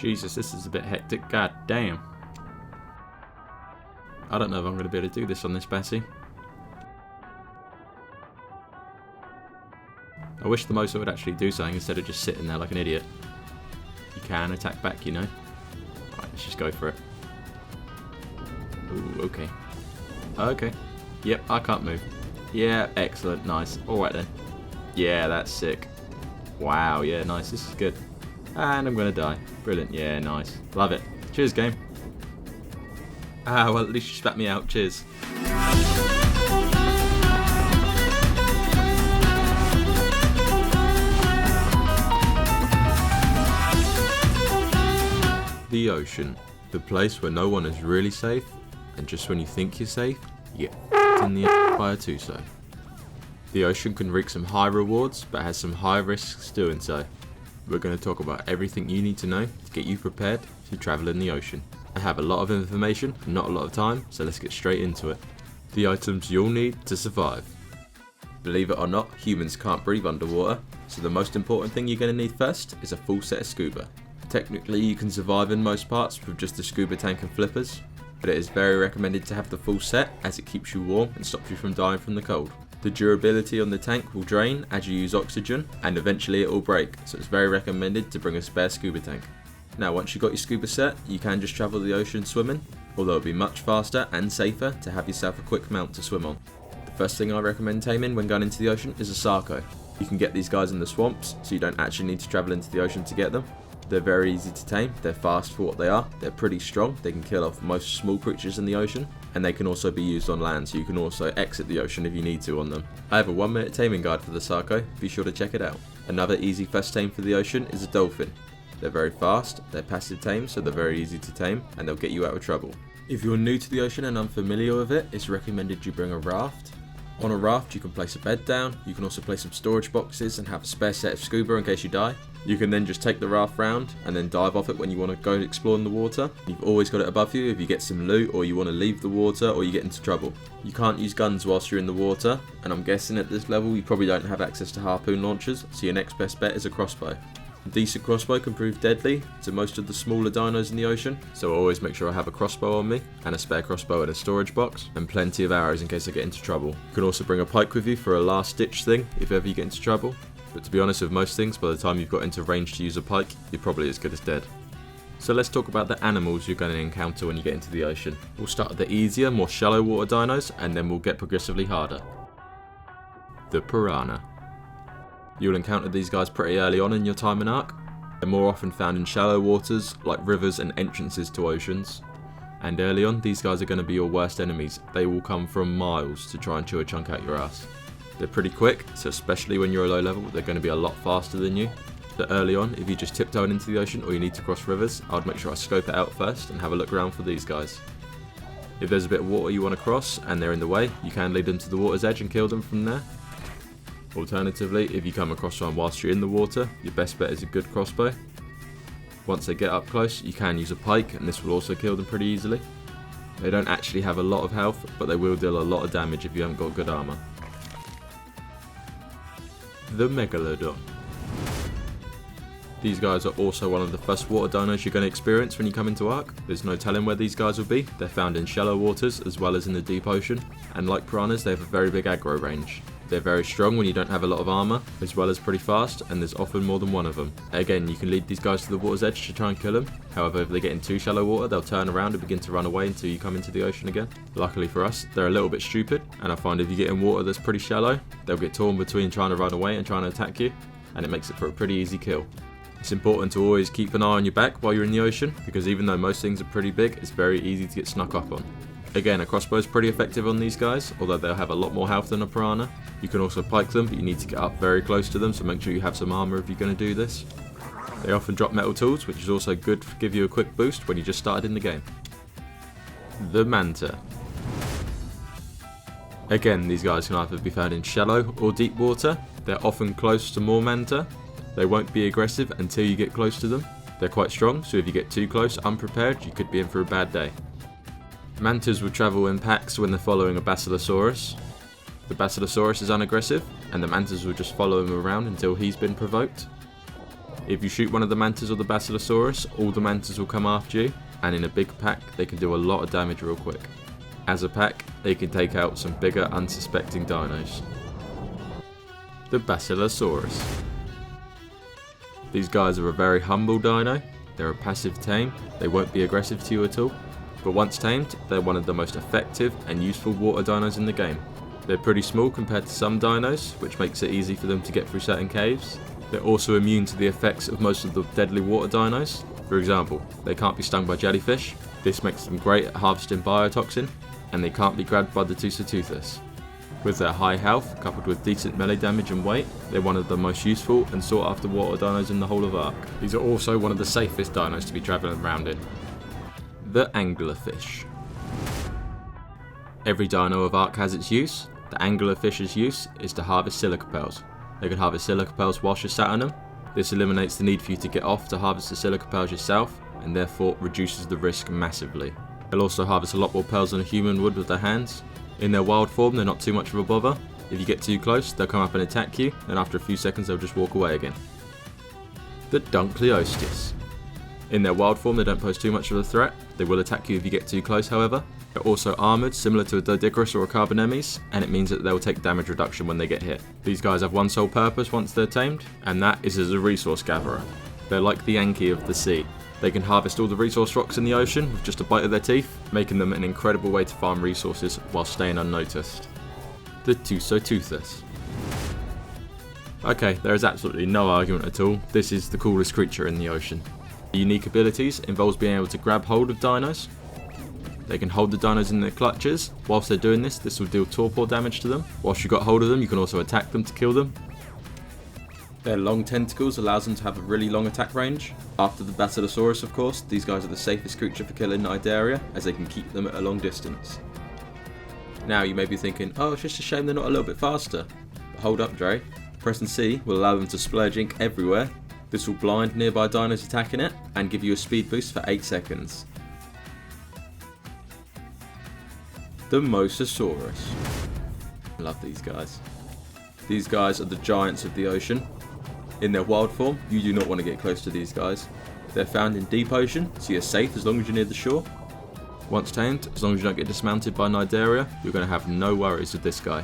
Jesus, this is a bit hectic. God damn. I don't know if I'm going to be able to do this on this Bessie. I wish the Mosa would actually do something instead of just sitting there like an idiot. You can attack back, you know. Alright, let's just go for it. Ooh, okay. Okay. Yep, I can't move. Yeah, excellent, nice. Alright then. Yeah, that's sick. Wow, yeah, nice, this is good. And I'm gonna die. Brilliant, yeah, nice. Love it. Cheers, game. Ah, well, at least you spat me out. Cheers. The ocean. The place where no one is really safe, and just when you think you're safe, you get in the air by a Tuso. The ocean can reap some high rewards, but has some high risks doing so. We're going to talk about everything you need to know to get you prepared to travel in the ocean. I have a lot of information, not a lot of time, so let's get straight into it. The items you'll need to survive. Believe it or not, humans can't breathe underwater, so the most important thing you're going to need first is a full set of scuba. Technically you can survive in most parts with just a scuba tank and flippers, but it is very recommended to have the full set as it keeps you warm and stops you from dying from the cold. The durability on the tank will drain as you use oxygen, and eventually it will break, so it's very recommended to bring a spare scuba tank. Now once you've got your scuba set, you can just travel the ocean swimming, although it'll be much faster and safer to have yourself a quick mount to swim on. The first thing I recommend taming when going into the ocean is a Sarco. You can get these guys in the swamps, so you don't actually need to travel into the ocean to get them. They're very easy to tame, they're fast for what they are, they're pretty strong, they can kill off most small creatures in the ocean, and they can also be used on land, so you can also exit the ocean if you need to on them. I have a 1-minute taming guide for the Sarco, be sure to check it out. Another easy first tame for the ocean is a dolphin. They're very fast, they're passive tame, so they're very easy to tame, and they'll get you out of trouble. If you're new to the ocean and unfamiliar with it, it's recommended you bring a raft. On a raft you can place a bed down, you can also place some storage boxes and have a spare set of scuba in case you die. You can then just take the raft round and then dive off it when you want to go explore in the water. You've always got it above you if you get some loot or you want to leave the water or you get into trouble. You can't use guns whilst you're in the water, and I'm guessing at this level you probably don't have access to harpoon launchers, so your next best bet is a crossbow. A decent crossbow can prove deadly to most of the smaller dinos in the ocean, so I always make sure I have a crossbow on me, and a spare crossbow in a storage box, and plenty of arrows in case I get into trouble. You can also bring a pike with you for a last ditch thing if ever you get into trouble, but to be honest with most things, by the time you've got into range to use a pike, you're probably as good as dead. So let's talk about the animals you're going to encounter when you get into the ocean. We'll start with the easier, more shallow water dinos, and then we'll get progressively harder. The piranha. You'll encounter these guys pretty early on in your time in Ark. They're more often found in shallow waters like rivers and entrances to oceans. And early on, these guys are going to be your worst enemies. They will come from miles to try and chew a chunk out your ass. They're pretty quick, so especially when you're a low level, they're going to be a lot faster than you. But early on, if you just tiptoeing into the ocean or you need to cross rivers, I would make sure I scope it out first and have a look around for these guys. If there's a bit of water you want to cross and they're in the way, you can lead them to the water's edge and kill them from there. Alternatively, if you come across one whilst you're in the water, your best bet is a good crossbow. Once they get up close, you can use a pike, and this will also kill them pretty easily. They don't actually have a lot of health, but they will deal a lot of damage if you haven't got good armour. The Megalodon. These guys are also one of the first water dinos you're going to experience when you come into Ark. There's no telling where these guys will be. They're found in shallow waters as well as in the deep ocean, and like piranhas, they have a very big aggro range. They're very strong when you don't have a lot of armour, as well as pretty fast, and there's often more than one of them. Again, you can lead these guys to the water's edge to try and kill them. However, if they get in too shallow water, they'll turn around and begin to run away until you come into the ocean again. Luckily for us, they're a little bit stupid, and I find if you get in water that's pretty shallow, they'll get torn between trying to run away and trying to attack you, and it makes it for a pretty easy kill. It's important to always keep an eye on your back while you're in the ocean, because even though most things are pretty big, it's very easy to get snuck up on. Again, a crossbow is pretty effective on these guys, although they'll have a lot more health than a piranha. You can also pike them, but you need to get up very close to them, so make sure you have some armour if you're going to do this. They often drop metal tools, which is also good to give you a quick boost when you just started in the game. The Manta. Again, these guys can either be found in shallow or deep water. They're often close to more Manta. They won't be aggressive until you get close to them. They're quite strong, so if you get too close unprepared, you could be in for a bad day. Mantas will travel in packs when they're following a Basilosaurus. The Basilosaurus is unaggressive, and the Mantas will just follow him around until he's been provoked. If you shoot one of the mantas or the basilosaurus, all the mantas will come after you, and in a big pack they can do a lot of damage real quick. As a pack, they can take out some bigger unsuspecting dinos. The basilosaurus. These guys are a very humble dino. They're a passive tame, they won't be aggressive to you at all, but once tamed, they're one of the most effective and useful water dinos in the game. They're pretty small compared to some dinos, which makes it easy for them to get through certain caves. They're also immune to the effects of most of the deadly water dinos. For example, they can't be stung by jellyfish, this makes them great at harvesting biotoxin, and they can't be grabbed by the Tusoteuthis. With their high health, coupled with decent melee damage and weight, they're one of the most useful and sought after water dinos in the whole of Ark. These are also one of the safest dinos to be travelling around in. The anglerfish. Every dino of Ark has its use. The anglerfish's use is to harvest silica pearls. They can harvest silica pearls whilst you're sat on them. This eliminates the need for you to get off to harvest the silica pearls yourself, and therefore reduces the risk massively. They'll also harvest a lot more pearls than a human would with their hands. In their wild form, they're not too much of a bother. If you get too close, they'll come up and attack you, and after a few seconds they'll just walk away again. The Dunkleostis. In their wild form, they don't pose too much of a threat. They will attack you if you get too close, however. They're also armoured, similar to a Dodicarus or a Carbonemes, and it means that they'll take damage reduction when they get hit. These guys have one sole purpose once they're tamed, and that is as a resource gatherer. They're like the Yankee of the sea. They can harvest all the resource rocks in the ocean with just a bite of their teeth, making them an incredible way to farm resources while staying unnoticed. The Tusoteuthis. Okay, there is absolutely no argument at all, this is the coolest creature in the ocean. The unique abilities involves being able to grab hold of dinos. They can hold the dinos in their clutches. Whilst they're doing this, this will deal torpor damage to them. Whilst you got hold of them, you can also attack them to kill them. Their long tentacles allows them to have a really long attack range. After the Basilosaurus, of course, these guys are the safest creature for killing Nidaria, as they can keep them at a long distance. Now you may be thinking, oh, it's just a shame they're not a little bit faster. But hold up, Dre. Pressing C will allow them to splurge ink everywhere. This will blind nearby dinos attacking it, and give you a speed boost for 8 seconds. The Mosasaurus. I love these guys. These guys are the giants of the ocean. In their wild form, you do not want to get close to these guys. They're found in deep ocean, so you're safe as long as you're near the shore. Once tamed, as long as you don't get dismounted by Nidaria, you're going to have no worries with this guy.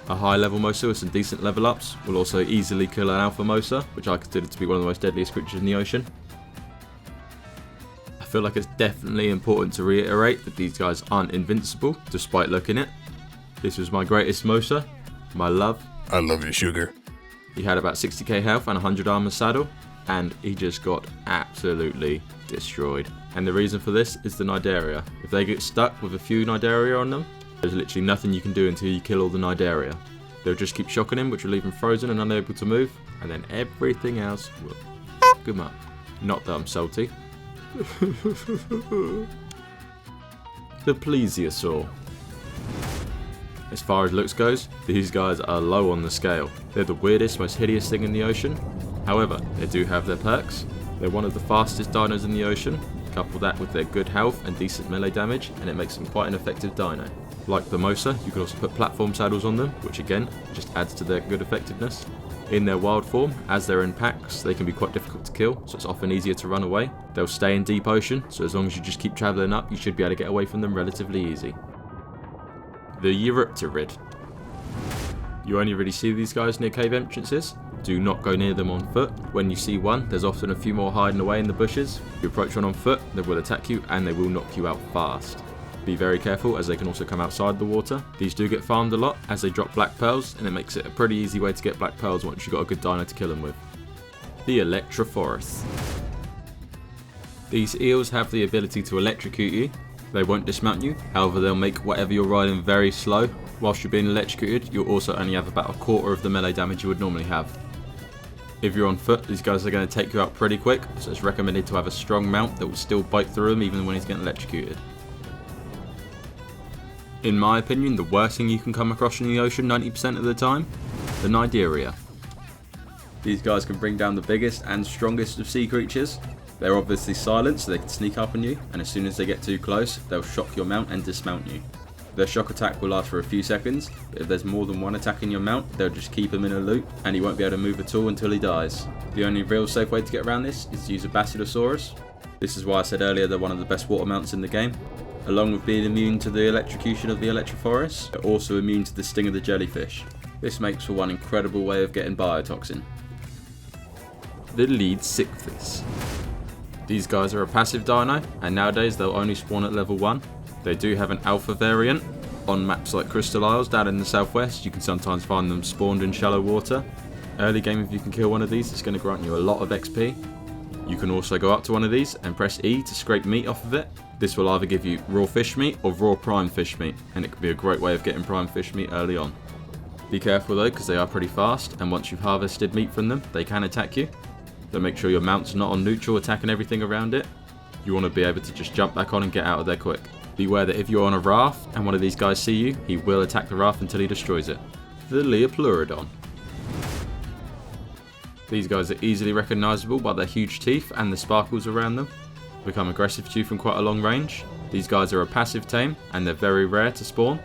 A high level Mosa with some decent level ups will also easily kill an alpha Mosa, which I consider to be one of the most deadliest creatures in the ocean. I feel like it's definitely important to reiterate that these guys aren't invincible, despite looking it. This was my greatest Mosa, my love. I love you, sugar. He had about 60k health and 100 armor saddle, and he just got absolutely destroyed. And the reason for this is the Nidaria. If they get stuck with a few Nidaria on them, there's literally nothing you can do until you kill all the Nidaria. They'll just keep shocking him, which will leave him frozen and unable to move, and then everything else will fuck him up. Not that I'm salty. The Plesiosaur. As far as looks goes, these guys are low on the scale. They're the weirdest, most hideous thing in the ocean. However, they do have their perks. They're one of the fastest dinos in the ocean. Couple that with their good health and decent melee damage, and it makes them quite an effective dino. Like the Mosa, you can also put platform saddles on them, which again, just adds to their good effectiveness. In their wild form, as they're in packs, they can be quite difficult to kill, so it's often easier to run away. They'll stay in deep ocean, so as long as you just keep travelling up, you should be able to get away from them relatively easy. The Eurypterid. You only really see these guys near cave entrances. Do not go near them on foot. When you see one, there's often a few more hiding away in the bushes. If you approach one on foot, they will attack you and they will knock you out fast. Be very careful, as they can also come outside the water. These do get farmed a lot as they drop black pearls, and it makes it a pretty easy way to get black pearls once you've got a good dino to kill them with. The Electrophorus. These eels have the ability to electrocute you. They won't dismount you, however they'll make whatever you're riding very slow. Whilst you're being electrocuted, you'll also only have about a quarter of the melee damage you would normally have. If you're on foot, these guys are going to take you out pretty quick, so it's recommended to have a strong mount that will still bite through him even when he's getting electrocuted. In my opinion, the worst thing you can come across in the ocean 90% of the time, the Nidaria. These guys can bring down the biggest and strongest of sea creatures. They're obviously silent, so they can sneak up on you, and as soon as they get too close, they'll shock your mount and dismount you. Their shock attack will last for a few seconds, but if there's more than one attack in your mount, they'll just keep him in a loop and he won't be able to move at all until he dies. The only real safe way to get around this is to use a Basilosaurus. This is why I said earlier they're one of the best water mounts in the game. Along with being immune to the electrocution of the Electrophorus, they're also immune to the sting of the jellyfish. This makes for one incredible way of getting biotoxin. The lead Sichthys. These guys are a passive dino, and nowadays they'll only spawn at level 1. They do have an alpha variant. On maps like Crystal Isles down in the southwest, you can sometimes find them spawned in shallow water. Early game, if you can kill one of these, it's going to grant you a lot of XP. You can also go up to one of these and press E to scrape meat off of it. This will either give you raw fish meat or raw prime fish meat, and it can be a great way of getting prime fish meat early on. Be careful though, because they are pretty fast, and once you've harvested meat from them, they can attack you. So make sure your mount's not on neutral, attacking everything around it. You want to be able to just jump back on and get out of there quick. Beware that if you're on a raft and one of these guys see you, he will attack the raft until he destroys it. The Leopleurodon. These guys are easily recognisable by their huge teeth and the sparkles around them. Become aggressive to you from quite a long range. These guys are a passive tame and they're very rare to spawn.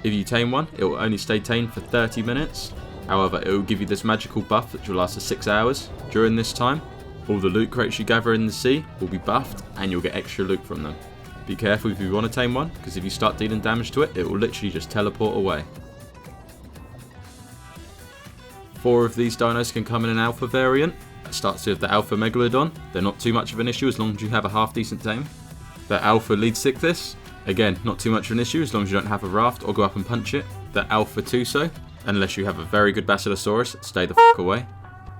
If you tame one, it will only stay tamed for 30 minutes. However, it will give you this magical buff which will last for 6 hours. During this time, all the loot crates you gather in the sea will be buffed and you'll get extra loot from them. Be careful if you want to tame one, because if you start dealing damage to it, it will literally just teleport away. 4 of these dinos can come in an alpha variant. That starts with the Alpha Megalodon. They're not too much of an issue as long as you have a half decent tame. The Alpha Lead Sichthys. Again, not too much of an issue as long as you don't have a raft or go up and punch it. The Alpha Tuso. Unless you have a very good Basilosaurus, stay the f*** away.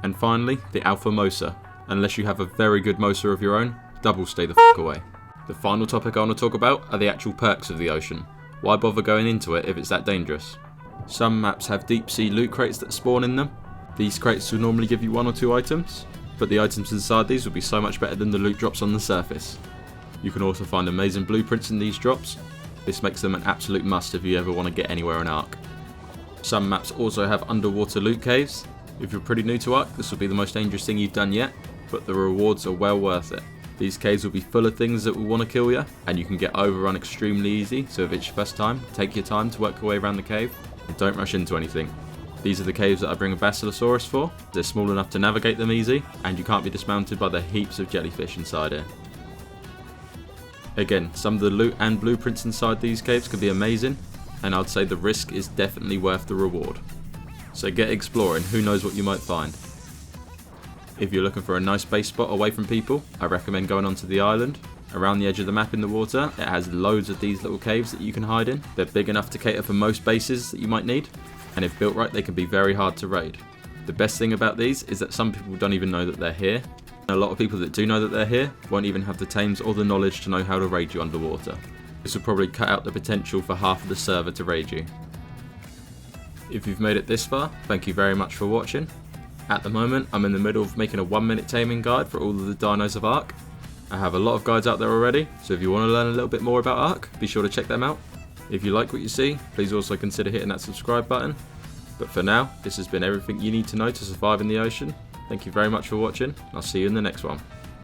And finally, the Alpha Mosa. Unless you have a very good Mosa of your own, double stay the f*** away. The final topic I want to talk about are the actual perks of the ocean. Why bother going into it if it's that dangerous? Some maps have deep sea loot crates that spawn in them. These crates will normally give you 1 or 2 items, but the items inside these will be so much better than the loot drops on the surface. You can also find amazing blueprints in these drops. This makes them an absolute must if you ever want to get anywhere in Ark. Some maps also have underwater loot caves. If you're pretty new to Ark, this will be the most dangerous thing you've done yet, but the rewards are well worth it. These caves will be full of things that will want to kill you, and you can get overrun extremely easy, so if it's your first time, take your time to work your way around the cave, and don't rush into anything. These are the caves that I bring a Basilosaurus for. They're small enough to navigate them easy, and you can't be dismounted by the heaps of jellyfish inside here. Again, some of the loot and blueprints inside these caves can be amazing, and I'd say the risk is definitely worth the reward. So get exploring, who knows what you might find. If you're looking for a nice base spot away from people, I recommend going onto the island. Around the edge of the map in the water, it has loads of these little caves that you can hide in. They're big enough to cater for most bases that you might need, and if built right, they can be very hard to raid. The best thing about these is that some people don't even know that they're here. And a lot of people that do know that they're here won't even have the tames or the knowledge to know how to raid you underwater. This will probably cut out the potential for half of the server to raid you. If you've made it this far, thank you very much for watching. At the moment, I'm in the middle of making a 1-minute taming guide for all of the dinos of Ark. I have a lot of guides out there already, so if you want to learn a little bit more about Ark, be sure to check them out. If you like what you see, please also consider hitting that subscribe button. But for now, this has been everything you need to know to survive in the ocean. Thank you very much for watching, and I'll see you in the next one.